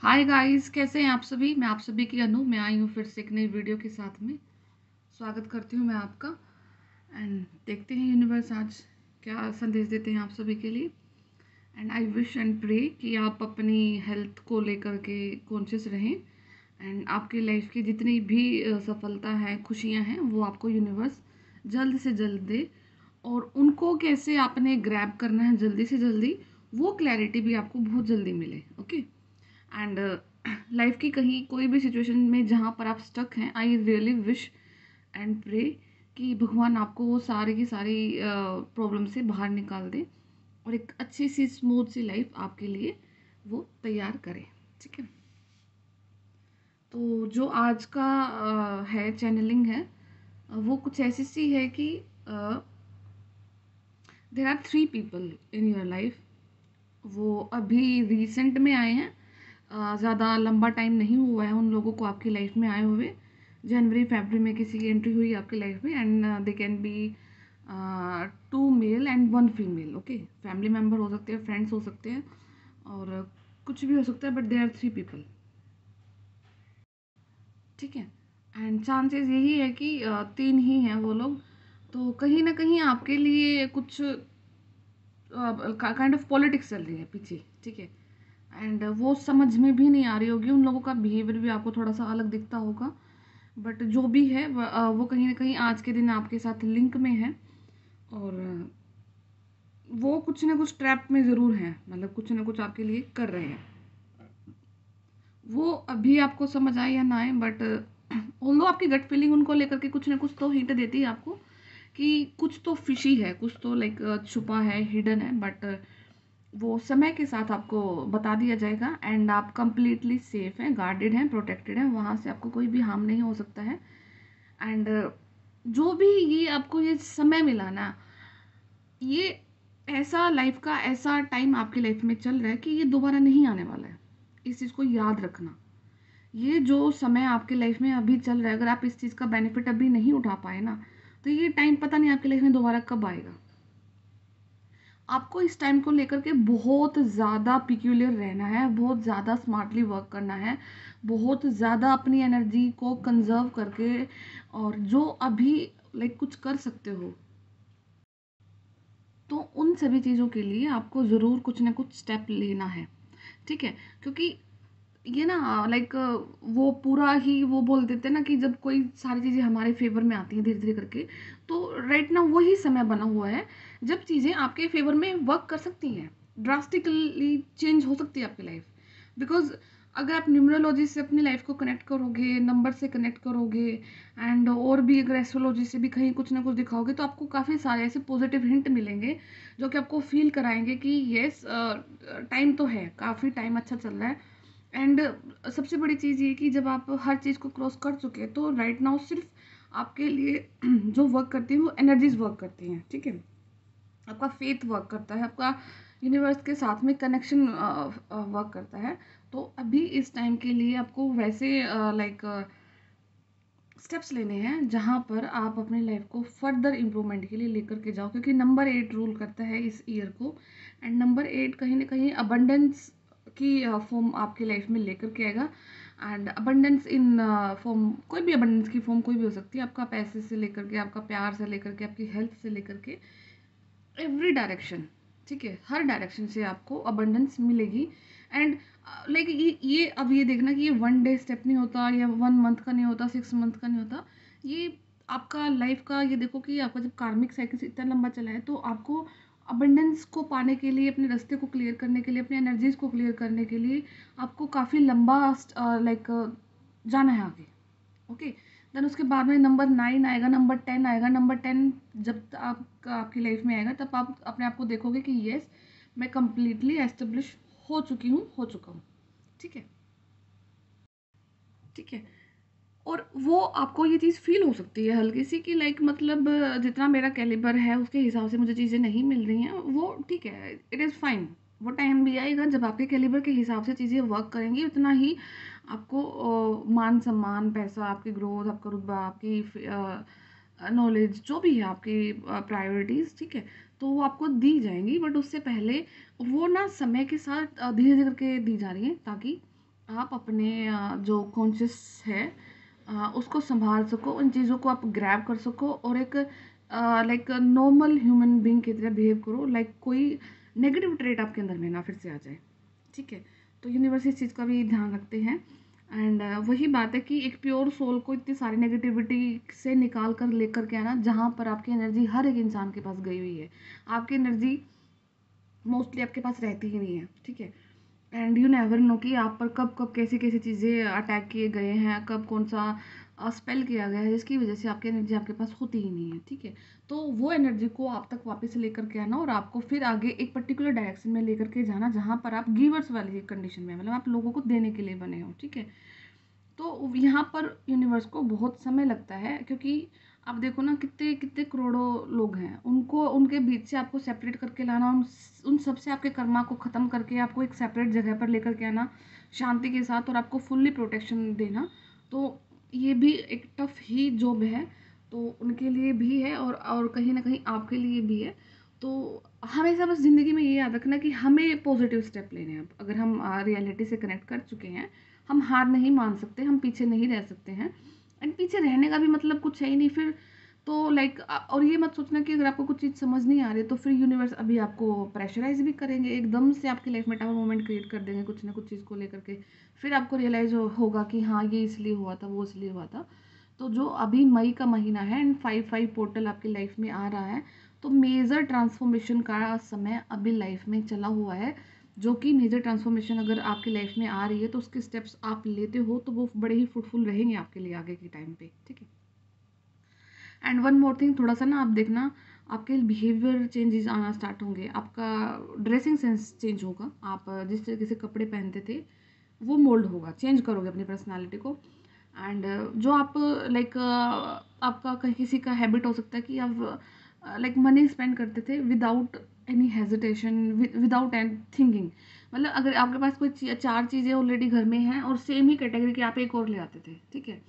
Hi guys, कैसे हैं आप सभी। मैं आप सभी की अनु। मैं आई हूँ फिर से एक नई वीडियो के साथ में। स्वागत करती हूँ मैं आपका। एंड देखते हैं यूनिवर्स आज क्या संदेश देते हैं आप सभी के लिए। And I wish and pray कि आप अपनी हेल्थ को लेकर के कॉन्शियस रहें। एंड आपकी लाइफ की जितनी भी सफलता है, खुशियाँ हैं, वो आपको यूनिवर्स जल्द से जल्द दे। और उनको कैसे आपने ग्रैब करना है जल्दी से जल्दी, वो क्लैरिटी भी आपको बहुत जल्दी मिले। ओके। एंड लाइफ की कहीं कोई भी सिचुएशन में जहाँ पर आप स्टक हैं, I really wish and pray कि भगवान आपको वो सारी की सारी प्रॉब्लम से बाहर निकाल दे और एक अच्छी सी स्मूथ सी लाइफ आपके लिए वो तैयार करे। ठीक है। तो जो आज का है चैनलिंग है, वो कुछ ऐसी सी है कि there are 3 people in your life. वो अभी रिसेंट में आए हैं। ज़्यादा लंबा टाइम नहीं हुआ है उन लोगों को आपकी लाइफ में आए हुए। जनवरी फरवरी में किसी की एंट्री हुई आपकी लाइफ में। And they can be 2 male and 1 female. Okay. Family member हो सकते हैं, फ्रेंड्स हो सकते हैं, और कुछ भी हो सकता है, बट दे आर 3 पीपल। ठीक है। एंड चांसेस यही है कि 3 ही हैं वो लोग। तो कहीं ना कहीं आपके लिए कुछ काइंड ऑफ पॉलिटिक्स चल रही है पीछे। ठीक है। एंड वो समझ में भी नहीं आ रही होगी, उन लोगों का बिहेवियर भी आपको थोड़ा सा अलग दिखता होगा। बट जो भी है वो कहीं ना कहीं आज के दिन आपके साथ लिंक में है। और वो कुछ ना कुछ ट्रैप में ज़रूर हैं, मतलब कुछ ना कुछ आपके लिए कर रहे हैं। वो अभी आपको समझ आए या ना आए, बट उन लोग आपकी गट फीलिंग उनको लेकर के कुछ ना कुछ तो हिंट देती है आपको कि कुछ तो फिशी है, कुछ तो लाइक छुपा है, हिडन है। बट वो समय के साथ आपको बता दिया जाएगा। एंड आप कंप्लीटली सेफ हैं, गार्डेड हैं, प्रोटेक्टेड हैं। वहाँ से आपको कोई भी हार्म नहीं हो सकता है। एंड जो भी ये आपको ये समय मिला ना, ये ऐसा लाइफ का ऐसा टाइम आपकी लाइफ में चल रहा है कि ये दोबारा नहीं आने वाला है। इस चीज़ को याद रखना। ये जो समय आपके लाइफ में अभी चल रहा है, अगर आप इस चीज़ का बेनिफिट अभी नहीं उठा पाए ना, तो ये टाइम पता नहीं आपकी लाइफ में दोबारा कब आएगा। आपको इस टाइम को लेकर के बहुत ज़्यादा पिक्यूलियर रहना है, बहुत ज़्यादा स्मार्टली वर्क करना है, बहुत ज़्यादा अपनी एनर्जी को कंजर्व करके, और जो अभी लाइक कुछ कर सकते हो, तो उन सभी चीज़ों के लिए आपको ज़रूर कुछ ना कुछ स्टेप लेना है। ठीक है। क्योंकि ये ना लाइक वो पूरा ही वो बोल देते हैं ना कि जब कोई सारी चीज़ें हमारे फेवर में आती हैं धीरे धीरे करके, तो राइट ना वही समय बना हुआ है जब चीज़ें आपके फेवर में वर्क कर सकती हैं, ड्रास्टिकली चेंज हो सकती है आपकी लाइफ। बिकॉज अगर आप न्यूमरोलॉजी से अपनी लाइफ को कनेक्ट करोगे, नंबर से कनेक्ट करोगे, एंड और भी अगर एस्ट्रोलॉजी से भी कहीं कुछ ना कुछ दिखाओगे, तो आपको काफ़ी सारे ऐसे पॉजिटिव हिंट मिलेंगे जो कि आपको फील कराएंगे कि येस, टाइम तो है, काफ़ी टाइम अच्छा चल रहा है। एंड सबसे बड़ी चीज़ ये कि जब आप हर चीज़ को क्रॉस कर चुके हैं, तो राइट नाउ सिर्फ आपके लिए जो वर्क करती है वो एनर्जीज वर्क करती हैं। ठीक है। आपका फेथ वर्क करता है, आपका यूनिवर्स के साथ में कनेक्शन वर्क करता है। तो अभी इस टाइम के लिए आपको वैसे लाइक स्टेप्स लेने हैं जहाँ पर आप अपनी लाइफ को फर्दर इम्प्रूवमेंट के लिए लेकर के जाओ, क्योंकि नंबर 8 रूल करता है इस ईयर को। एंड नंबर 8 कहीं ना कहीं अबंडेंस की फॉर्म आपकी लाइफ में लेकर के आएगा। एंड अबंडेंस इन फॉर्म, कोई भी अबंडेंस की फॉर्म कोई भी हो सकती है, आपका पैसे से लेकर के, आपका प्यार से लेकर के, आपकी हेल्थ से लेकर के, एवरी डायरेक्शन। ठीक है। हर डायरेक्शन से आपको अबंडेंस मिलेगी। एंड लाइक ये अब ये देखना कि ये 1 डे स्टेप नहीं होता, या 1 मंथ का नहीं होता, 6 मंथ का नहीं होता। ये आपका लाइफ का, ये देखो कि आपका जब कार्मिक साइकिल इतना लंबा चला है, तो आपको अबंडेंस को पाने के लिए, अपने रास्ते को क्लियर करने के लिए, अपनी एनर्जीज को क्लियर करने के लिए आपको काफ़ी लंबा लाइक जाना है आगे। ओके। देन उसके बाद में नंबर 9 आएगा, नंबर 10 आएगा। नंबर 10 जब आपकी लाइफ में आएगा, तब आप अपने आप को देखोगे कि येस, मैं कंप्लीटली एस्टेब्लिश हो चुकी हूँ, हो चुका हूँ। ठीक है। ठीक है। और वो आपको ये चीज़ फील हो सकती है हल्की सी कि लाइक मतलब जितना मेरा कैलिबर है उसके हिसाब से मुझे चीज़ें नहीं मिल रही हैं, वो ठीक है, इट इज़ फाइन। वो टाइम भी आएगा जब आपके कैलिबर के हिसाब से चीज़ें वर्क करेंगी, उतना ही आपको मान सम्मान, पैसा, आपकी ग्रोथ, आपका रुतबा, आपकी नॉलेज, जो भी है आपकी प्रायोरिटीज़, ठीक है, तो वो आपको दी जाएंगी। बट उससे पहले वो ना समय के साथ धीरे धीरे करके दी जा रही है, ताकि आप अपने जो कॉन्शियस है उसको संभाल सको, उन चीज़ों को आप ग्रैब कर सको और एक लाइक नॉर्मल ह्यूमन बीइंग की तरह बिहेव करो, लाइक कोई नेगेटिव ट्रेट आपके अंदर में ना फिर से आ जाए। ठीक है, तो यूनिवर्स इस चीज़ का भी ध्यान रखते हैं। एंड वही बात है कि एक प्योर सोल को इतनी सारी नेगेटिविटी से निकाल कर लेकर के आना, जहाँ पर आपकी एनर्जी हर एक इंसान के पास गई हुई है, आपकी एनर्जी मोस्टली आपके पास रहती ही नहीं है। ठीक है, एंड यू नेवर नो कि आप पर कब कब कैसी कैसी चीज़ें अटैक किए गए हैं, कब कौन सा स्पेल किया गया है, जिसकी वजह से आपकी एनर्जी आपके पास होती ही नहीं है। ठीक है, तो वो एनर्जी को आप तक वापस लेकर के आना और आपको फिर आगे एक पर्टिकुलर डायरेक्शन में लेकर के जाना, जहाँ पर आप गिवर्स वाली कंडीशन में, मतलब आप लोगों को देने के लिए बने हो। ठीक है, तो यहाँ पर यूनिवर्स को बहुत समय लगता है, क्योंकि आप देखो ना कितने कितने करोड़ों लोग हैं, उनको उनके बीच से आपको सेपरेट करके लाना, उन सब से आपके कर्मा को ख़त्म करके आपको एक सेपरेट जगह पर लेकर के आना शांति के साथ, और आपको फुल्ली प्रोटेक्शन देना। तो ये भी एक टफ ही जॉब है, तो उनके लिए भी है और कहीं ना कहीं आपके लिए भी है। तो हमेशा बस ज़िंदगी में ये याद रखना कि हमें पॉजिटिव स्टेप लेने हैं। अब अगर हम रियलिटी से कनेक्ट कर चुके हैं, हम हार नहीं मान सकते, हम पीछे नहीं रह सकते हैं। एंड पीछे रहने का भी मतलब कुछ है ही नहीं फिर। तो लाइक और ये मत सोचना कि अगर आपको कुछ चीज़ समझ नहीं आ रही तो फिर यूनिवर्स अभी आपको प्रेशराइज भी करेंगे, एकदम से आपकी लाइफ में टावर मोमेंट क्रिएट कर देंगे कुछ ना कुछ चीज़ को लेकर के। फिर आपको रियलाइज होगा कि हाँ ये इसलिए हुआ था, वो इसलिए हुआ था। तो जो अभी मई का महीना है एंड 5/5 पोर्टल आपकी लाइफ में आ रहा है, तो मेजर ट्रांसफॉर्मेशन का समय अभी लाइफ में चला हुआ है। जो कि मेजर ट्रांसफॉर्मेशन अगर आपकी लाइफ में आ रही है तो उसके स्टेप्स आप लेते हो तो वो बड़े ही फ्रूटफुल रहेंगे आपके लिए आगे के टाइम पे। ठीक है, एंड वन मोर थिंग, थोड़ा सा ना आप देखना आपके बिहेवियर चेंजेस आना स्टार्ट होंगे, आपका ड्रेसिंग सेंस चेंज होगा, आप जिस तरीके से कपड़े पहनते थे वो मोल्ड होगा, चेंज करोगे अपनी पर्सनालिटी को। एंड जो आप लाइक आपका कहीं किसी का हैबिट हो सकता है कि आप लाइक मनी स्पेंड करते थे without any hesitation, without any thinking. मतलब अगर आपके पास कोई चार चीज़ें ऑलरेडी घर में हैं और सेम ही कैटेगरी की आप एक और ले आते थे। ठीक है,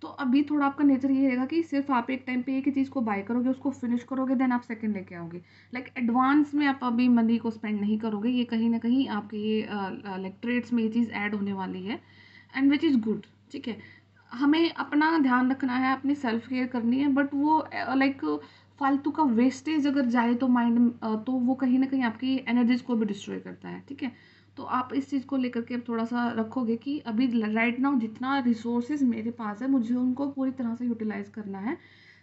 तो अभी थोड़ा आपका नेचर ये रहेगा कि सिर्फ आप एक टाइम पे एक ही चीज़ को बाय करोगे, उसको फिनिश करोगे, देन आप सेकंड लेके आओगे। लाइक एडवांस में आप अभी मनी को स्पेंड नहीं करोगे, ये कहीं ना कहीं आपके ये लाइक ट्रेड्स में ये चीज़ ऐड होने वाली है, एंड विच इज़ गुड। ठीक है, हमें अपना ध्यान रखना है, अपनी सेल्फ केयर करनी है, बट वो लाइक फालतू का वेस्टेज अगर जाए तो माइंड, तो वो कहीं ना कहीं आपकी एनर्जीज को भी डिस्ट्रॉय करता है। ठीक है, तो आप इस चीज़ को लेकर के अब थोड़ा सा रखोगे कि अभी राइट नाउ जितना रिसोर्सेज मेरे पास है मुझे उनको पूरी तरह से यूटिलाइज करना है,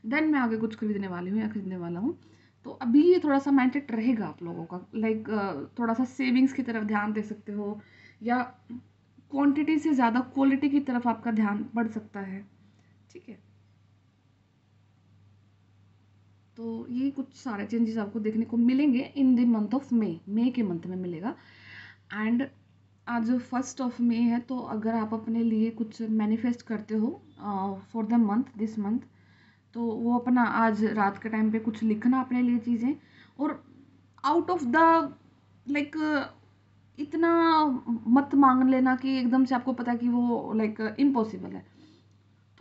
देन मैं आगे कुछ खरीदने वाली हूँ या खरीदने वाला हूँ। तो अभी ये थोड़ा सा माइंडसेट रहेगा आप लोगों का, लाइक थोड़ा सा सेविंग्स की तरफ ध्यान दे सकते हो, या क्वांटिटी से ज़्यादा क्वालिटी की तरफ आपका ध्यान बढ़ सकता है। ठीक है, तो ये कुछ सारे चेंजेस आपको देखने को मिलेंगे in the month of May के मंथ में मिलेगा। एंड आज 1 मई है, तो अगर आप अपने लिए कुछ मैनिफेस्ट करते हो for the month, this month, तो वो अपना आज रात के टाइम पे कुछ लिखना अपने लिए चीज़ें, और आउट ऑफ द लाइक इतना मत मांग लेना कि एकदम से आपको पता है कि वो लाइक इम्पॉसिबल है।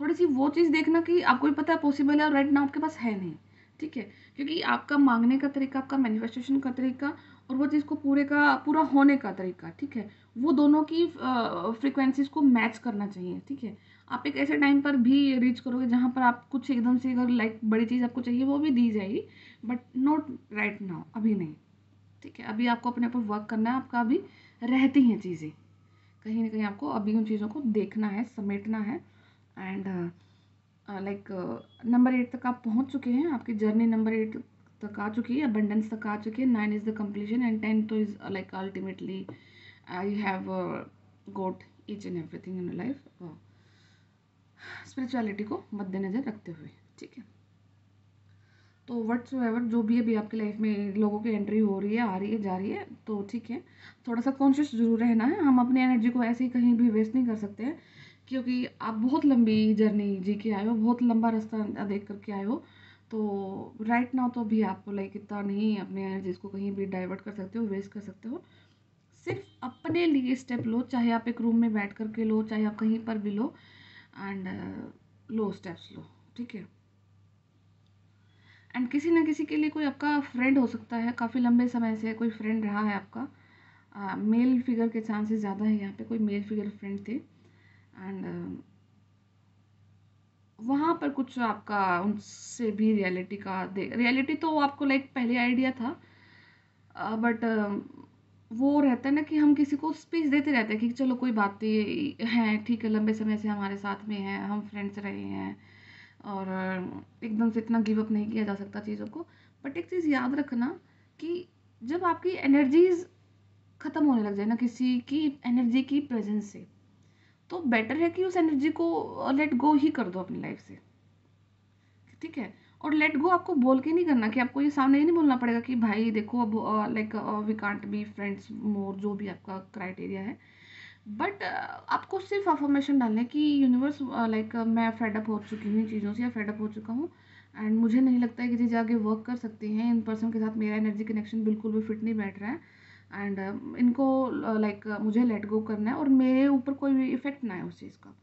थोड़ी सी वो चीज़ देखना कि आपको भी पता है पॉसिबल है और राइट नाउ आपके पास है नहीं। ठीक है, क्योंकि आपका मांगने का तरीका, आपका मैनिफेस्टेशन का तरीका, और वो चीज़ को पूरा होने का तरीका, ठीक है, वो दोनों की फ्रिक्वेंसीज को मैच करना चाहिए। ठीक है, आप एक ऐसे टाइम पर भी रीच करोगे जहाँ पर आप कुछ एकदम से अगर लाइक बड़ी चीज़ आपको चाहिए वो भी दी जाएगी, बट नॉट राइट नाउ, अभी नहीं। ठीक है, अभी आपको अपने ऊपर वर्क करना है, आपका अभी रहती हैं चीज़ें, कहीं ना कहीं आपको अभी उन चीज़ों को देखना है, समेटना है। एंड लाइक नंबर 8 तक आप पहुंच चुके हैं, आपकी जर्नी नंबर 8 तक आ चुकी है, अबंडेंस तक आ चुकी है, 9 इज़ द कंप्लीशन, एंड 10 तो is like ultimately you have got each and everything in life, spirituality को मद्देनज़र रखते हुए। ठीक है, तो वट्स एवर जो भी अभी आपकी लाइफ में लोगों की एंट्री हो रही है, आ रही है, जा रही है, तो ठीक है, थोड़ा सा कॉन्शियस जरूर रहना है। हम अपनी एनर्जी को ऐसे ही कहीं भी वेस्ट नहीं कर सकते हैं, क्योंकि आप बहुत लंबी जर्नी जी के आए हो, बहुत लंबा रास्ता देख करके आए हो। तो राइट नाउ तो अभी आप लाइक इतना नहीं अपनी एनर्जीज को कहीं भी डाइवर्ट कर सकते हो, वेस्ट कर सकते हो। सिर्फ अपने लिए स्टेप लो, चाहे आप एक रूम में बैठ करके लो, चाहे आप कहीं पर भी लो, एंड लो स्टेप्स लो। ठीक है, एंड किसी ना किसी के लिए कोई आपका फ्रेंड हो सकता है, काफ़ी लंबे समय से कोई फ्रेंड रहा है आपका, मेल फिगर के चांसेस ज़्यादा है, यहाँ पे कोई मेल फिगर फ्रेंड थे एंड वहाँ पर कुछ आपका उनसे भी रियलिटी तो आपको लाइक पहले आइडिया था, बट वो रहता है ना कि हम किसी को स्पेस देते रहते हैं कि चलो कोई बात नहीं है, ठीक है, लंबे समय से हमारे साथ में है, हम फ्रेंड्स रहे हैं और एकदम से इतना गिव अप नहीं किया जा सकता चीज़ों को। बट एक चीज़ याद रखना कि जब आपकी एनर्जीज ख़त्म होने लग जाए ना किसी की एनर्जी की प्रेजेंस से, तो बेटर है कि उस एनर्जी को लेट गो ही कर दो अपनी लाइफ से, ठीक है। और लेट गो आपको बोल के नहीं करना, कि आपको ये सामने ये नहीं बोलना पड़ेगा कि भाई देखो अब like we can't be friends more, जो भी आपका क्राइटेरिया है। बट आपको सिर्फ अफर्मेशन डालना है कि यूनिवर्स लाइक मैं फेडअप हो चुकी हूँ इन चीज़ों से, या फेडअप हो चुका हूँ एंड मुझे नहीं लगता है कि चीज़ें आगे वर्क कर सकती हैं, इन पर्सन के साथ मेरा एनर्जी कनेक्शन बिल्कुल भी फिट नहीं बैठ रहा है एंड इनको लाइक मुझे लेट गो करना है और मेरे ऊपर कोई भी इफेक्ट ना है उस चीज़ का।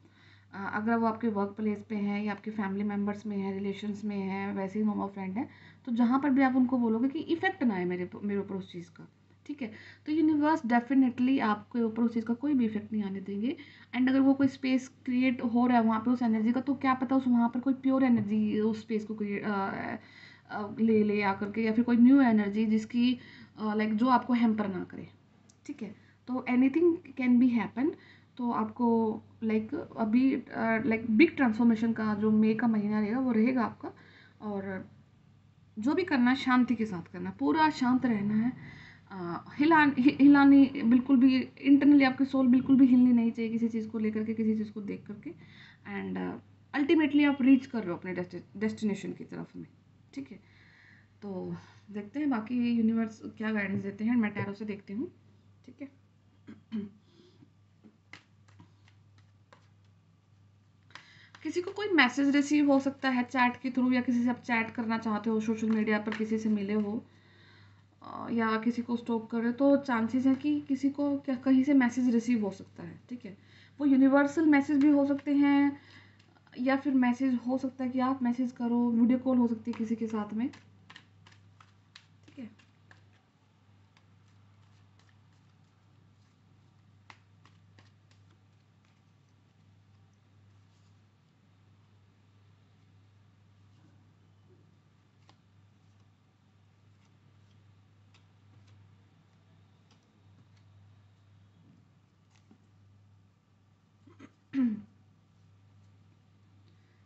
अगर वो आपके वर्क प्लेस पे हैं या आपके फैमिली मेम्बर्स में है, रिलेशंस में है, वैसे ही नॉर्मल फ्रेंड है, तो जहाँ पर भी आप उनको बोलोगे कि इफेक्ट ना है मेरे ऊपर उस चीज़ का, ठीक है। तो यूनिवर्स डेफिनेटली आपके ऊपर उस चीज़ का कोई भी इफेक्ट नहीं आने देंगे एंड अगर वो कोई स्पेस क्रिएट हो रहा है वहाँ पे उस एनर्जी का, तो क्या पता उस वहाँ पर कोई प्योर एनर्जी उस स्पेस को ले ले आकर के, या फिर कोई न्यू एनर्जी जिसकी लाइक जो आपको हैम्पर ना करे, ठीक है। तो एनीथिंग कैन बी हैपन। तो आपको लाइक अभी लाइक बिग ट्रांसफॉर्मेशन का जो मई का महीना रहेगा वो रहेगा आपका, और जो भी करना है शांति के साथ करना है, पूरा शांत रहना है। हिलानी बिल्कुल भी, इंटरनली आपकी सोल बिल्कुल भी हिलनी नहीं चाहिए किसी चीज़ को लेकर के, किसी चीज़ को देख करके एंड अल्टीमेटली आप रीच कर रहे हो अपने डेस्टिनेशन की तरफ में, ठीक है। तो देखते हैं बाकी यूनिवर्स क्या गाइडेंस देते हैं, मैं टैरो से देखती हूँ, ठीक है। किसी को कोई मैसेज रिसीव हो सकता है चैट के थ्रू, या किसी से आप चैट करना चाहते हो, सोशल मीडिया पर किसी से मिले हो या किसी को स्टॉक कर रहे हो, तो चांसेस है कि किसी को क्या कहीं से मैसेज रिसीव हो सकता है, ठीक है। वो यूनिवर्सल मैसेज भी हो सकते हैं, या फिर मैसेज हो सकता है कि आप मैसेज करो, वीडियो कॉल हो सकती है किसी के साथ में, ठीक है।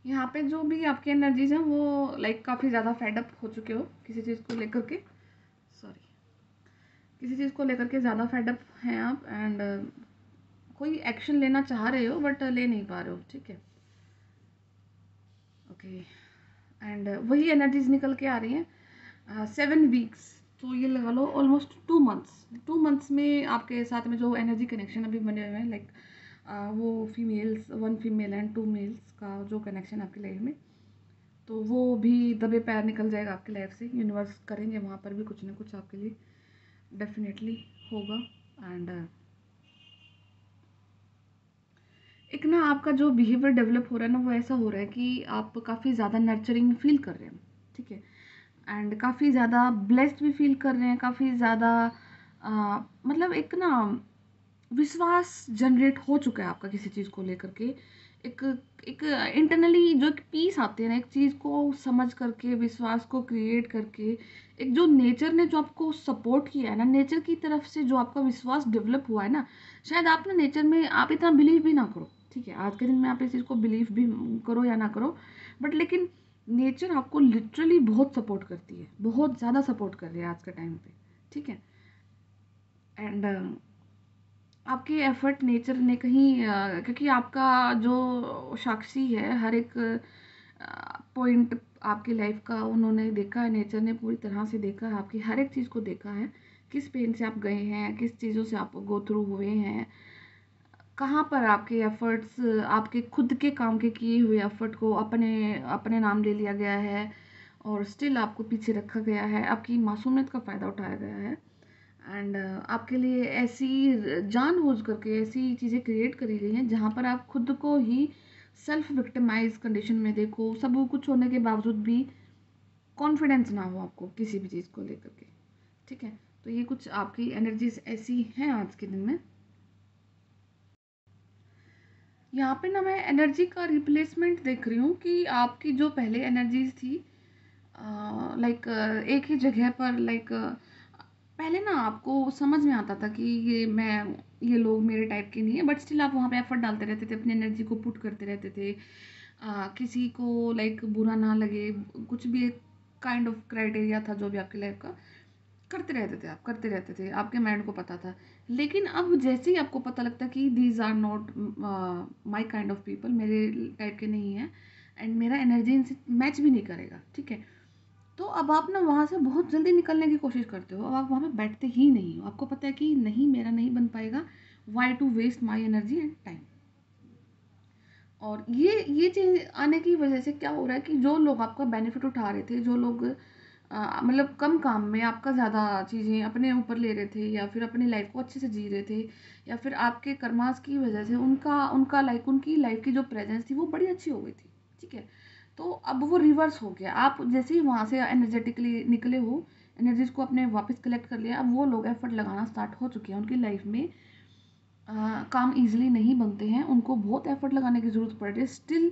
यहाँ पे जो भी आपकी एनर्जीज हैं वो लाइक काफ़ी ज़्यादा फेडअप हो चुके हो किसी चीज़ को लेकर के, सॉरी, किसी चीज़ को लेकर के ज़्यादा फेडअप हैं आप एंड कोई एक्शन लेना चाह रहे हो बट ले नहीं पा रहे हो, ठीक है। ओके, एंड वही एनर्जीज निकल के आ रही हैं 7 वीक्स, तो ये लगा लो ऑलमोस्ट 2 मंथ्स। 2 मंथ्स में आपके साथ में जो एनर्जी कनेक्शन अभी बने हुए हैं लाइक वो फीमेल्स, 1 फीमेल एंड 2 मेल्स का जो कनेक्शन आपकी लाइफ में, तो वो भी दबे पैर निकल जाएगा आपकी लाइफ से। यूनिवर्स करेंगे वहाँ पर भी कुछ ना कुछ आपके लिए, डेफिनेटली होगा एंड एक ना आपका जो बिहेवियर डेवलप हो रहा है ना वो ऐसा हो रहा है कि आप काफ़ी ज़्यादा नर्चरिंग फील कर रहे हैं, ठीक है। एंड काफ़ी ज़्यादा ब्लेस्ड भी फील कर रहे हैं, काफ़ी ज़्यादा मतलब एक ना विश्वास जनरेट हो चुका है आपका किसी चीज़ को लेकर के। एक एक इंटरनली जो एक पीस आती है ना, एक चीज़ को समझ करके, विश्वास को क्रिएट करके, एक जो नेचर ने जो आपको सपोर्ट किया है ना, नेचर की तरफ से जो आपका विश्वास डेवलप हुआ है ना, शायद आप ना नेचर में आप इतना बिलीव भी ना करो, ठीक है। आज के दिन में आप इस चीज़ को बिलीव भी करो या ना करो, बट लेकिन नेचर आपको लिटरली बहुत सपोर्ट करती है, बहुत ज़्यादा सपोर्ट कर रही है आज के टाइम पे, ठीक है। एंड आपके एफर्ट नेचर ने कहीं क्योंकि आपका जो साक्षी है हर एक पॉइंट आपकी लाइफ का उन्होंने देखा है, नेचर ने पूरी तरह से देखा है, आपकी हर एक चीज़ को देखा है, किस पेन से आप गए हैं, किस चीज़ों से आप गो थ्रू हुए हैं, कहाँ पर आपके एफर्ट्स, आपके खुद के काम के किए हुए एफर्ट को अपने अपने नाम ले लिया गया है और स्टिल आपको पीछे रखा गया है, आपकी मासूमियत का फ़ायदा उठाया गया है एंड आपके लिए ऐसी जानबूझ करके ऐसी चीज़ें क्रिएट करी गई हैं जहाँ पर आप खुद को ही सेल्फ विक्टिमाइज कंडीशन में देखो, सब कुछ होने के बावजूद भी कॉन्फिडेंस ना हो आपको किसी भी चीज़ को लेकर के, ठीक है। तो ये कुछ आपकी एनर्जीज ऐसी हैं आज के दिन में। यहाँ पे ना मैं एनर्जी का रिप्लेसमेंट देख रही हूँ कि आपकी जो पहले एनर्जीज थी, लाइक एक ही जगह पर, लाइक पहले ना आपको समझ में आता था कि ये लोग मेरे टाइप के नहीं है, बट स्टिल आप वहाँ पे एफर्ट डालते रहते थे, अपनी एनर्जी को पुट करते रहते थे। किसी को लाइक बुरा ना लगे, कुछ भी एक काइंड ऑफ क्राइटेरिया था जो भी आपकी लाइफ का, करते रहते थे, आप करते रहते थे, आपके माइंड को पता था। लेकिन अब जैसे ही आपको पता लगता कि these are not my kind of people, मेरे टाइप के नहीं हैं एंड मेरा एनर्जी इनसे मैच भी नहीं करेगा, ठीक है, तो अब आप ना वहाँ से बहुत जल्दी निकलने की कोशिश करते हो। अब आप वहाँ पे बैठते ही नहीं हो, आपको पता है कि नहीं, मेरा नहीं बन पाएगा, why to waste my energy and time. और ये चीज़ आने की वजह से क्या हो रहा है कि जो लोग आपका बेनिफिट उठा रहे थे, जो लोग मतलब कम काम में आपका ज़्यादा चीज़ें अपने ऊपर ले रहे थे, या फिर अपनी लाइफ को अच्छे से जी रहे थे, या फिर आपके कर्मास की वजह से उनका उनका लाइक उनकी लाइफ की जो प्रेजेंस थी वो बड़ी अच्छी हो गई थी, ठीक है, तो अब वो रिवर्स हो गया। आप जैसे ही वहाँ से एनर्जेटिकली निकले हो, एनर्जीज को अपने वापस कलेक्ट कर लिया, अब वो लोग एफर्ट लगाना स्टार्ट हो चुके हैं उनकी लाइफ में। काम ईजिली नहीं बनते हैं, उनको बहुत एफर्ट लगाने की ज़रूरत पड़ रही है स्टिल,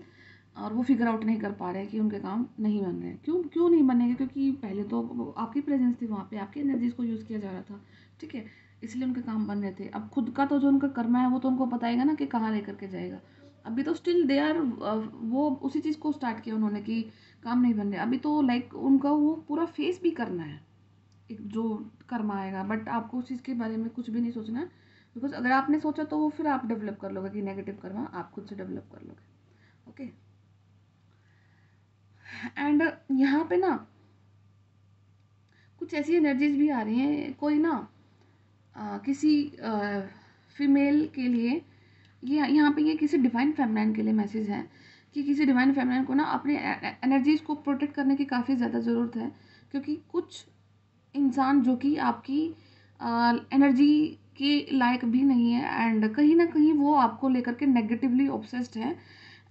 और वो फिगर आउट नहीं कर पा रहे हैं कि उनके काम नहीं बन रहे हैं। क्यों क्यों नहीं बनेंगे? क्योंकि पहले तो आपकी प्रेजेंस थी वहाँ पे, आपकी एनर्जीज को यूज़ किया जा रहा था, ठीक है, इसलिए उनके काम बन रहे थे। अब खुद का तो जो उनका कर्मा है वो तो उनको बताएगा ना कि कहाँ लेकर के जाएगा। अभी तो स्टिल दे आर, वो उसी चीज़ को स्टार्ट किया उन्होंने कि काम नहीं बन रहे, अभी तो लाइक उनका वो पूरा फेस भी करना है एक जो कर्मा आएगा, बट आपको उस चीज़ के बारे में कुछ भी नहीं सोचना है, बिकॉज अगर आपने सोचा तो वो फिर आप डेवलप कर लोगे कि नेगेटिव कर्मा आप खुद से डेवलप कर लोगे। ओके, एंड यहाँ पे ना कुछ ऐसी एनर्जीज भी आ रही हैं, कोई ना किसी फीमेल के लिए, ये यहाँ पे ये किसी डिवाइन फेमिनाइन के लिए मैसेज है कि किसी डिवाइन फेमिनाइन को ना अपनी एनर्जीज को प्रोटेक्ट करने की काफ़ी ज़्यादा ज़रूरत है, क्योंकि कुछ इंसान जो कि आपकी एनर्जी के लायक भी नहीं है, एंड कहीं ना कहीं वो आपको लेकर के नेगेटिवली ऑब्सेस्ड है,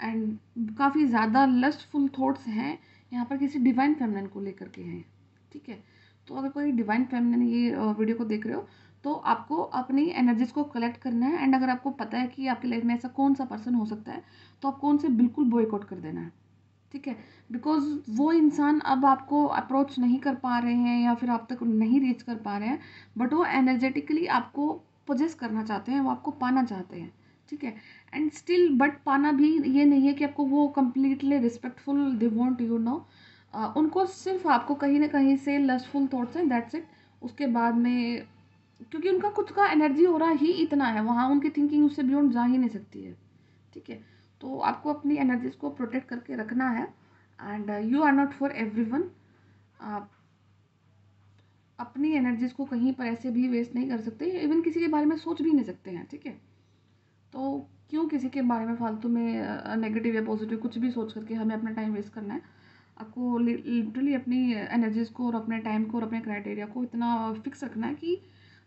एंड काफ़ी ज़्यादा लस्टफुल थॉट्स हैं यहाँ पर किसी डिवाइन फेमिनिन को लेकर के हैं, ठीक है। तो अगर कोई डिवाइन फेमिनिन ये वीडियो को देख रहे हो, तो आपको अपनी एनर्जीज को कलेक्ट करना है, एंड अगर आपको पता है कि आपकी लाइफ में ऐसा कौन सा पर्सन हो सकता है, तो आपको उनसे बिल्कुल बॉयकॉट कर देना है, ठीक है, बिकॉज वो इंसान अब आपको अप्रोच नहीं कर पा रहे हैं या फिर आप तक नहीं रीच कर पा रहे हैं, बट वो एनर्जेटिकली आपको पोजेस करना चाहते हैं, वो आपको पाना चाहते हैं, ठीक है, एंड स्टिल बट पाना भी ये नहीं है कि आपको वो completely respectful they want you know, उनको सिर्फ आपको कहीं ना कहीं से लस्टफुल थॉट्स हैं, दैट्स इट। उसके बाद में क्योंकि उनका खुद का एनर्जी हो रहा ही इतना है वहाँ, उनकी थिंकिंग उससे बियॉन्ड जा ही नहीं सकती है, ठीक है। तो आपको अपनी एनर्जीज को प्रोटेक्ट करके रखना है, and you are not for everyone. आप अपनी एनर्जीज को कहीं पर ऐसे भी वेस्ट नहीं कर सकते, इवन किसी के बारे में सोच भी नहीं सकते हैं, ठीक है। तो क्यों किसी के बारे में फालतू में नेगेटिव या पॉजिटिव कुछ भी सोच करके हमें अपना टाइम वेस्ट करना है। आपको लिटरली अपनी एनर्जीज को और अपने टाइम को और अपने क्राइटेरिया को इतना फिक्स रखना है कि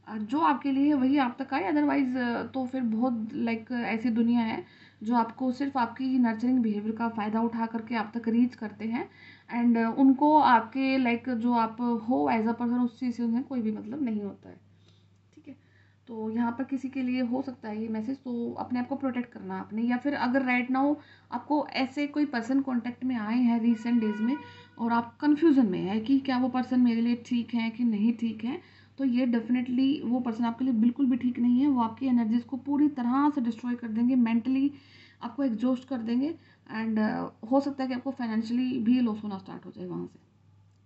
जो आपके लिए है वही आप तक आए, अदरवाइज तो फिर बहुत लाइक ऐसी दुनिया है जो आपको सिर्फ आपकी नर्चरिंग बिहेवियर का फ़ायदा उठा करके आप तक रीच करते हैं, एंड उनको आपके लाइक जो आप हो एज अ पर्सन उस चीज़ से उन्हें कोई भी मतलब नहीं होता है, ठीक है। तो यहाँ पर किसी के लिए हो सकता है ये मैसेज, तो अपने आप को प्रोटेक्ट करना आपने, या फिर अगर राइट नाउ आपको ऐसे कोई पर्सन कांटेक्ट में आए हैं रिसेंट डेज में और आप कंफ्यूजन में है कि क्या वो पर्सन मेरे लिए ठीक है कि नहीं ठीक है, तो ये डेफिनेटली वो पर्सन आपके लिए बिल्कुल भी ठीक नहीं है। वो आपकी एनर्जीज को पूरी तरह से डिस्ट्रॉय कर देंगे, मेंटली आपको एग्जॉस्ट कर देंगे, एंड हो सकता है कि आपको फाइनेंशियली भी लॉस होना स्टार्ट हो जाए वहाँ से,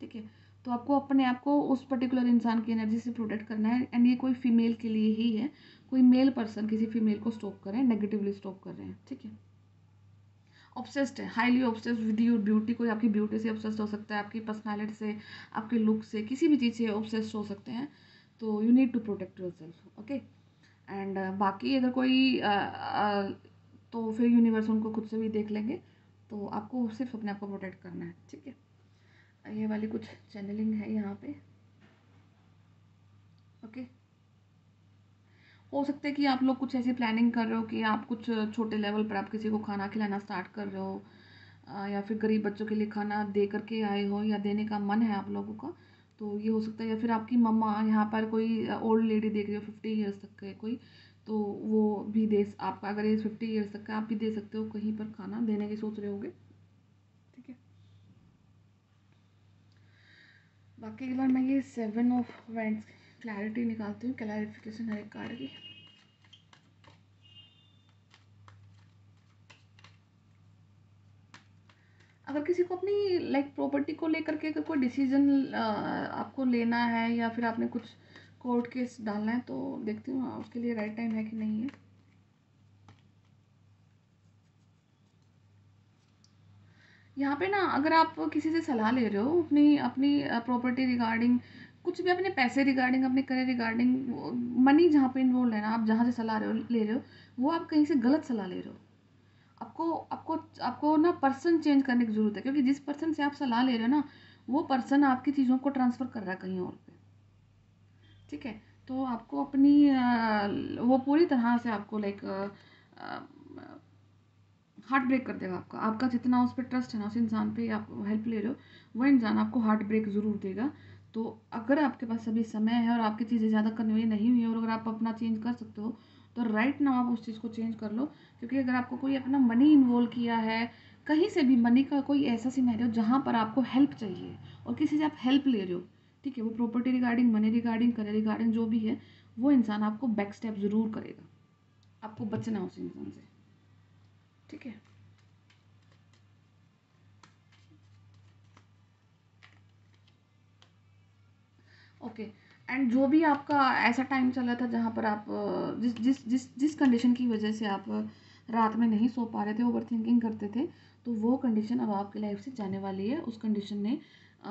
ठीक है। तो आपको अपने आप को उस पर्टिकुलर इंसान की एनर्जी से प्रोटेक्ट करना है, एंड ये कोई फीमेल के लिए ही है, कोई मेल पर्सन किसी फीमेल को स्टॉप कर रहे हैं, नेगेटिवली स्टॉप कर रहे हैं, ठीक है। ऑब्सेस्ड है, highly obsessed with your beauty, कोई आपकी ब्यूटी से ऑब्सेस्ड हो सकता है, आपकी पर्सनालिटी से, आपके लुक से, किसी भी चीज़ से ऑब्सेस्ड हो सकते हैं, तो you need to protect yourself, okay. And बाकी अगर कोई तो फिर यूनिवर्स उनको खुद से भी देख लेंगे, तो आपको सिर्फ अपने आप को प्रोटेक्ट करना है, ठीक है। ये वाली कुछ चैनलिंग है यहाँ पे, ओके। हो सकता है कि आप लोग कुछ ऐसी प्लानिंग कर रहे हो कि आप कुछ छोटे लेवल पर आप किसी को खाना खिलाना स्टार्ट कर रहे हो, या फिर गरीब बच्चों के लिए खाना दे करके आए हो या देने का मन है आप लोगों का, तो ये हो सकता है, या फिर आपकी मम्मा यहाँ पर कोई ओल्ड लेडी देख रही हो 50 ईयर्स तक के कोई, तो वो भी दे, आपका अगर एज 50 ईयर्स तक का, आप भी दे सकते हो, कहीं पर खाना देने की सोच रहे होगे। ठीक है, बाकी एक बार मैं ये 7 ऑफ वैंड्स क्लैरिटी निकालती हूँ, क्लैरिफिकेशन हर एक कार्ड की। अगर किसी को अपनी लाइक प्रॉपर्टी को लेकर के अगर कोई डिसीजन आपको लेना है, या फिर आपने कुछ कोर्ट केस डालना है, तो देखती हूँ उसके लिए राइट टाइम है कि नहीं है। यहाँ पे ना अगर आप किसी से सलाह ले रहे हो अपनी अपनी प्रॉपर्टी रिगार्डिंग, कुछ भी अपने पैसे रिगार्डिंग, अपने करियर रिगार्डिंग, मनी जहाँ पे इन्वॉल्व है ना, आप जहाँ से सलाह ले रहे हो, वो आप कहीं से गलत सलाह ले रहे हो। आपको आपको आपको ना पर्सन चेंज करने की ज़रूरत है, क्योंकि जिस पर्सन से आप सलाह ले रहे हो ना, वो पर्सन आपकी चीज़ों को ट्रांसफ़र कर रहा है कहीं और पे। ठीक है, तो आपको अपनी वो पूरी तरह से आपको लाइक हार्ट ब्रेक कर देगा आपका। आपका जितना उस पर ट्रस्ट है ना, उस इंसान पे आप हेल्प ले रहे हो, वो इंसान आपको हार्ट ब्रेक ज़रूर देगा। तो अगर आपके पास अभी समय है और आपकी चीज़ें ज़्यादा कन्वे नहीं हुई है, और अगर आप अपना चेंज कर सकते हो, तो राइट नाउ आप उस चीज़ को चेंज कर लो। क्योंकि अगर आपको कोई अपना मनी इन्वॉल्व किया है, कहीं से भी मनी का कोई ऐसा सिनेरियो जहाँ पर आपको हेल्प चाहिए और किसी से आप हेल्प ले रहे हो, ठीक है, वो property regarding, money regarding, career regarding जो भी है, वो इंसान आपको बैक स्टेप ज़रूर करेगा। आपको बचना है उस इंसान से। ठीक है, ओके। एंड जो भी आपका ऐसा टाइम चला था जहाँ पर आप जिस जिस जिस जिस कंडीशन की वजह से आप रात में नहीं सो पा रहे थे, ओवर थिंकिंग करते थे, तो वो कंडीशन अब आपकी लाइफ से जाने वाली है। उस कंडीशन ने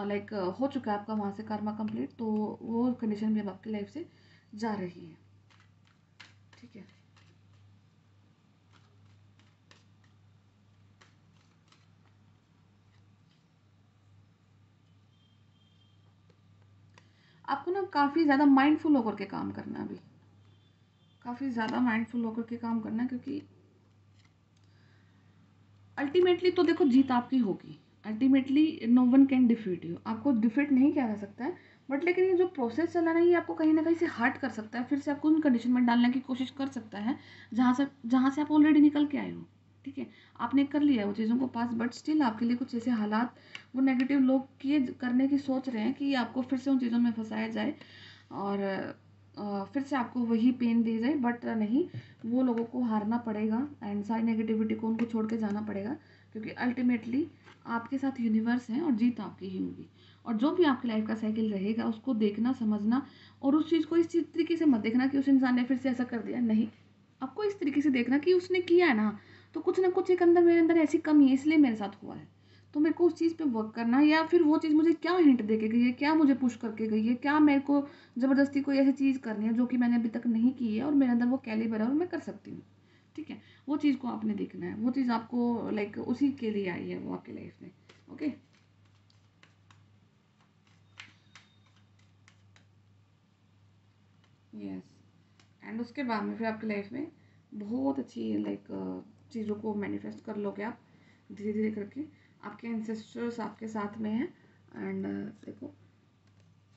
लाइक हो चुका है आपका वहाँ से कर्मा कंप्लीट, तो वो कंडीशन भी अब आपकी लाइफ से जा रही है। ठीक है, आपको ना काफ़ी ज़्यादा माइंडफुल होकर के काम करना है अभी, काफ़ी ज़्यादा माइंडफुल होकर के काम करना है, क्योंकि अल्टीमेटली तो देखो जीत आपकी होगी। Ultimately no one can defeat you, आपको डिफीट नहीं किया जा सकता है। बट लेकिन ये जो प्रोसेस चला ना, ये आपको कहीं ना कहीं से हर्ट कर सकता है, फिर से आपको उन कंडीशन में डालने की कोशिश कर सकता है जहाँ से आप ऑलरेडी निकल के आए हो। ठीक है, आपने कर लिया है वो चीज़ों को पास, बट स्टिल आपके लिए कुछ ऐसे हालात, वो नेगेटिव लोग किए करने की सोच रहे हैं कि आपको फिर से उन चीज़ों में फंसाया जाए, और फिर से आपको वही पेन दी जाए। बट नहीं, वो लोगों को हारना पड़ेगा, एंड सारी नेगेटिविटी को उनको छोड़ के जाना पड़ेगा, क्योंकि अल्टीमेटली आपके साथ यूनिवर्स है और जीत आपकी ही होगी। और जो भी आपकी लाइफ का साइकिल रहेगा, उसको देखना, समझना, और उस चीज़ को इस तरीके से मत देखना कि उस इंसान ने फिर से ऐसा कर दिया, नहीं। आपको इस तरीके से देखना कि उसने किया है तो कुछ ना कुछ एक अंदर, मेरे अंदर ऐसी कमी है, इसलिए मेरे साथ हुआ है। तो मेरे को उस चीज़ पे वर्क करना है, या फिर वो चीज़ मुझे क्या हिंट दे के गई है, क्या मुझे पुश करके गई है, क्या मेरे को ज़बरदस्ती कोई ऐसी चीज़ करनी है जो कि मैंने अभी तक नहीं की है, और मेरे अंदर वो कैलिबर है और मैं कर सकती हूँ। ठीक है, वो चीज़ को आपने देखना है, वो चीज़ आपको लाइक उसी के लिए आई है वो आपकी लाइफ में। Okay, yes. एंड उसके बाद में फिर आपकी लाइफ में बहुत अच्छी लाइक चीज़ों को मैनिफेस्ट कर लोगे आप, धीरे धीरे करके। आपके एंसेस्टर्स आपके साथ में हैं। एंड देखो,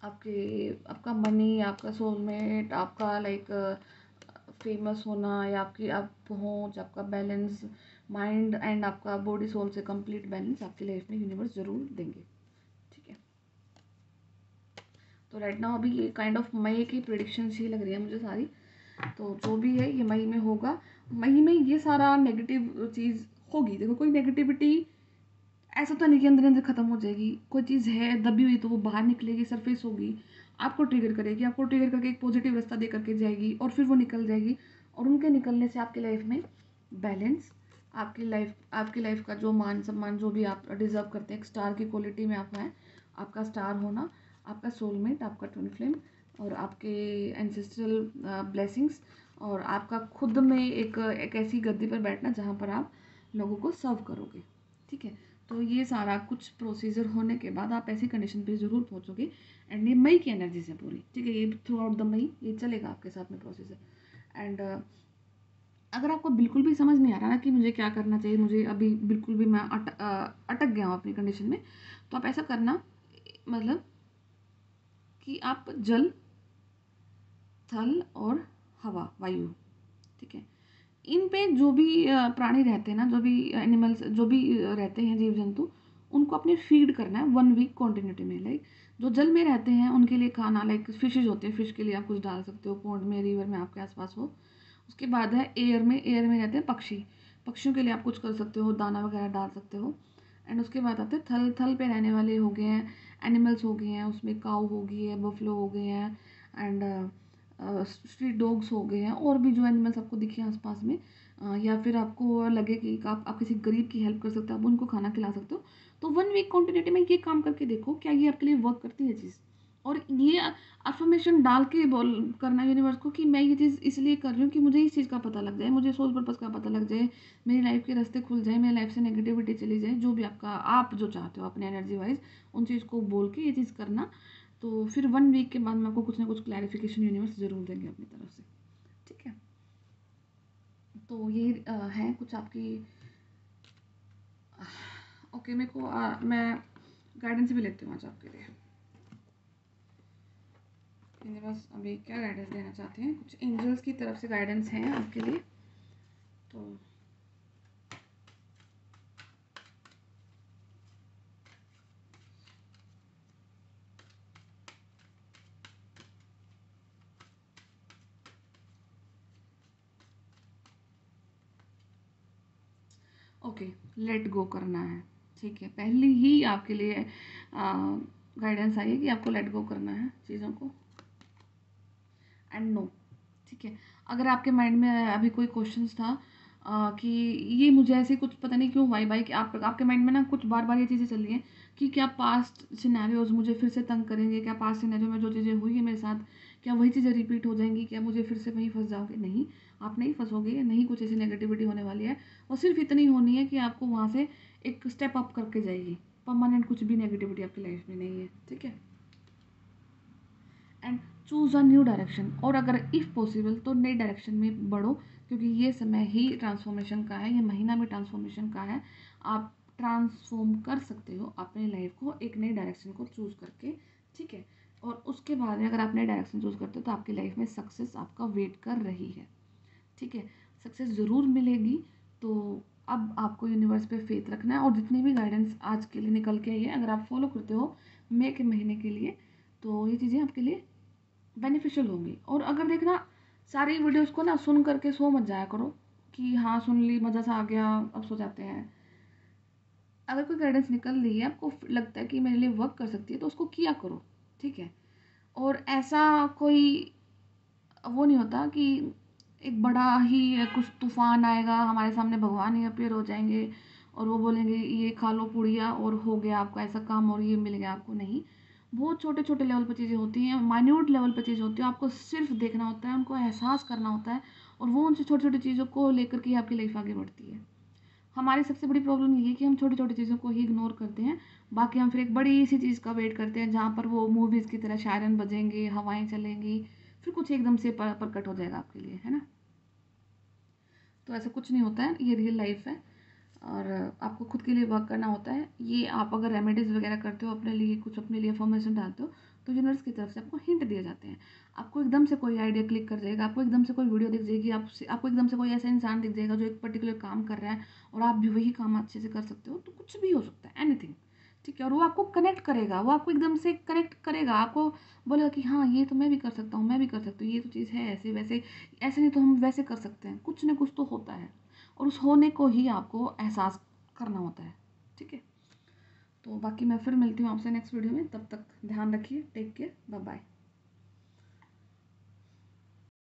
आपके आपका मनी, आपका सोलमेट, आपका लाइक फेमस होना, या आपकी आप पहुँच, आपका बैलेंस, माइंड एंड आपका बॉडी सोल से कंप्लीट बैलेंस आपकी लाइफ में यूनिवर्स ज़रूर देंगे। ठीक है, तो राइट नाउ अभी ये काइंड ऑफ मई की प्रिडिक्शंस ही लग रही है मुझे सारी। तो जो भी है ये मई में होगा। मई में ये सारा नेगेटिव चीज़ होगी। देखो, कोई नेगेटिविटी ऐसा तो नहीं कि अंदर अंदर ख़त्म हो जाएगी। कोई चीज़ है दबी हुई तो वो बाहर निकलेगी, सरफेस होगी, आपको ट्रिगर करेगी, आपको ट्रिगर करके एक पॉजिटिव रास्ता दे करके जाएगी, और फिर वो निकल जाएगी। और उनके निकलने से आपकी लाइफ में बैलेंस, आपकी लाइफ का जो मान सम्मान जो भी आप डिज़र्व करते हैं, एक स्टार की क्वालिटी में आप हैं, आपका स्टार होना, आपका सोलमेट, आपका ट्विन फ्लेम, और आपके एंसेस्ट्रल ब्लेसिंग्स, और आपका खुद में एक ऐसी गद्दी पर बैठना जहाँ पर आप लोगों को सर्व करोगे। ठीक है, तो ये सारा कुछ प्रोसीजर होने के बाद आप ऐसी कंडीशन पे ज़रूर पहुंचोगे। एंड ये मई की एनर्जी से पूरी, ठीक है, ये थ्रू आउट द मई ये चलेगा आपके साथ में प्रोसीजर। एंड अगर आपको बिल्कुल भी समझ नहीं आ रहा ना कि मुझे क्या करना चाहिए, मुझे अभी बिल्कुल भी मैं अटक गया हूँ अपनी कंडीशन में, तो आप ऐसा करना, मतलब कि आप जल, थल और हवा, वायु, ठीक है, इन पे जो भी प्राणी रहते हैं ना, जो भी एनिमल्स, जो भी रहते हैं जीव जंतु, उनको अपने फीड करना है 1 वीक कॉन्टिन्यूटी में। लाइक जो जल में रहते हैं उनके लिए खाना, लाइक फिशेज होते हैं, फिश के लिए आप कुछ डाल सकते हो, पॉन्ड में, रिवर में आपके आसपास हो। उसके बाद है एयर में रहते हैं पक्षी, पक्षियों के लिए आप कुछ कर सकते हो, दाना वगैरह डाल सकते हो। एंड उसके बाद आते हैं थल, थल पे रहने वाले हो गए हैं एनिमल्स, हो गए हैं उसमें काऊ हो गई है, बफलो हो गए हैं, एंड स्ट्रीट डॉग्स हो गए हैं, और भी जो एनिमल्स आपको दिखे आसपास में, या फिर आपको लगे कि आप किसी गरीब की हेल्प कर सकते हो, आप उनको खाना खिला सकते हो। तो 1 वीक कॉन्टिन्यूटी में ये काम करके देखो क्या ये आपके लिए वर्क करती है चीज़। और ये अफर्मेशन डाल के बोल करना यूनिवर्स को कि मैं ये चीज़ इसलिए कर रही हूँ कि मुझे इस चीज़ का पता लग जाए, मुझे सोल पर्पस का पता लग जाए, मेरी लाइफ के रास्ते खुल जाए, मेरी लाइफ से नेगेटिविटी चली जाए, जो भी आपका, आप जो चाहते हो अपने एनर्जी वाइज, उन चीज़ को बोल के ये चीज़ करना। तो फिर 1 वीक के बाद में आपको कुछ ना कुछ क्लैरिफिकेशन यूनिवर्स ज़रूर देंगे अपनी तरफ से, ठीक है। तो ये है कुछ आपकी। ओके, मेरे को मैं गाइडेंस भी लेती हूँ आज आपके लिए। यूनिवर्स अभी क्या गाइडेंस देना चाहते हैं, कुछ एंजल्स की तरफ से गाइडेंस हैं आपके लिए। तो ओके, लेट गो करना है, ठीक है। पहले ही आपके लिए गाइडेंस आई है कि आपको लेट गो करना है चीज़ों को, एंड नो, ठीक है। अगर आपके माइंड में अभी कोई क्वेश्चंस था कि ये मुझे ऐसे कुछ पता नहीं क्यों वाई बाई, कि आपके माइंड में ना कुछ बार बार ये चीज़ें चल रही हैं कि क्या पास्ट सिनेरियोज मुझे फिर से तंग करेंगे, क्या पास्ट सिनेरियो में जो चीज़ें हुई है मेरे साथ, क्या वही चीज़ें रिपीट हो जाएंगी, क्या मुझे फिर से वहीं फंस जाओगे। नहीं, आप नहीं फंसोगे, नहीं कुछ ऐसी नेगेटिविटी होने वाली है। और सिर्फ इतनी होनी है कि आपको वहाँ से एक स्टेप अप करके जाएगी। परमानेंट कुछ भी नेगेटिविटी आपकी लाइफ में नहीं है, ठीक है। And choose a new direction, और अगर इफ़ पॉसिबल तो नई डायरेक्शन में बढ़ो, क्योंकि ये समय ही ट्रांसफॉर्मेशन का है, ये महीना भी ट्रांसफॉर्मेशन का है। आप ट्रांसफॉर्म कर सकते हो अपनी लाइफ को एक नई डायरेक्शन को चूज़ करके, ठीक है। और उसके बाद में अगर आप नई डायरेक्शन चूज़ करते हो तो आपकी लाइफ में सक्सेस आपका वेट कर रही है, ठीक है। सक्सेस ज़रूर मिलेगी। तो अब आपको यूनिवर्स पे फेथ रखना है, और जितनी भी गाइडेंस आज के लिए निकल के आई है, अगर आप फॉलो करते हो मई के महीने के लिए, तो ये चीज़ें आपके लिए बेनिफिशियल होंगी। और अगर देखना, सारी वीडियोस को ना सुन करके सो मत जाया करो कि हाँ सुन ली, मज़ा सा आ गया, अब सो जाते हैं। अगर कोई गाइडेंस निकल रही है, आपको लगता है कि मेरे लिए वर्क कर सकती है, तो उसको किया करो, ठीक है। और ऐसा कोई वो नहीं होता कि एक बड़ा ही कुछ तूफान आएगा, हमारे सामने भगवान ही अपीयर हो जाएंगे और वो बोलेंगे ये खा लो पुड़िया और हो गया आपका ऐसा काम और ये मिल गया आपको। नहीं, बहुत छोटे छोटे लेवल पर चीज़ें होती हैं, माइन्यूट लेवल पर चीज़ें होती हैं, आपको सिर्फ देखना होता है, उनको एहसास करना होता है, और वो उनसे छोटी छोटी चीज़ों को लेकर के आपकी लाइफ आगे बढ़ती है। हमारी सबसे बड़ी प्रॉब्लम ये है कि हम छोटी छोटी चीज़ों को ही इग्नोर करते हैं, बाकी हम फिर एक बड़ी सी चीज़ का वेट करते हैं जहाँ पर वो मूवीज़ की तरह शायरन बजेंगे, हवाएं चलेंगी, फिर कुछ एकदम से प्रकट हो जाएगा आपके लिए, है ना। तो ऐसा कुछ नहीं होता है, ये रियल लाइफ है, और आपको खुद के लिए वर्क करना होता है। ये आप अगर रेमेडीज़ वगैरह करते हो अपने लिए, कुछ अपने लिए इन्फॉर्मेशन डालते हो, तो यूनिवर्स की तरफ से आपको हिंट दिए जाते हैं। आपको एकदम से कोई आइडिया क्लिक कर जाएगा, आपको एकदम से कोई वीडियो दिख जाएगी, आपको एकदम से कोई ऐसा इंसान दिख जाएगा जो एक पर्टिकुलर काम कर रहा है, और आप भी वही काम अच्छे से कर सकते हो। तो कुछ भी हो सकता है, एनीथिंग, ठीक है। और वो आपको कनेक्ट करेगा, वो आपको एकदम से कनेक्ट करेगा, आपको बोलेगा कि हाँ ये तो मैं भी कर सकता हूँ, मैं भी कर सकती हूँ, ये तो चीज़ है ऐसे वैसे, ऐसे नहीं तो हम वैसे कर सकते हैं, कुछ ना कुछ तो होता है, और उस होने को ही आपको एहसास करना होता है, ठीक है। तो बाकी मैं फिर मिलती हूँ आपसे नेक्स्ट वीडियो में, तब तक ध्यान रखिए, टेक केयर, बाय बाय।